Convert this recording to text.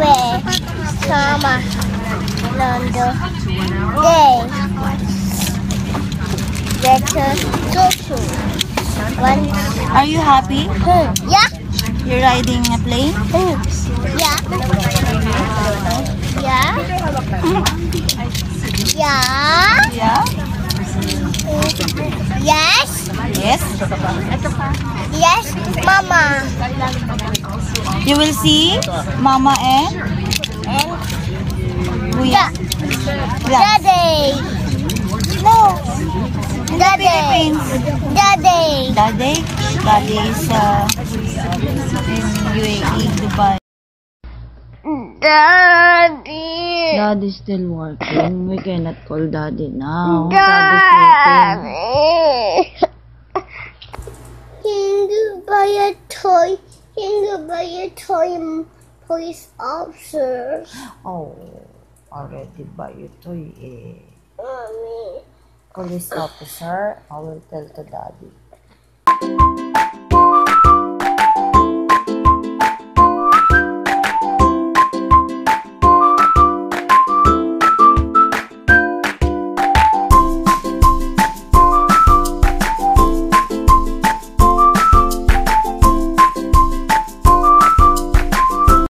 where Sama Nando Day Letter Joshua One Are you happy? Yeah. You're riding a plane? Yeah. Yeah. Yeah. Yeah? Yes. Yes? Yes, Mama. You will see Mama and And Kuya? Daddy. No. Daddy. Philippines. Daddy. Daddy? Daddy is in UAE, Dubai. Daddy. Daddy still working. We cannot call Daddy now. Daddy's sleeping. Daddy. Can you buy a toy? Can you buy a toy, police officer? Oh, already buy you toy eh. Mommy. Police officer, I will tell to Daddy.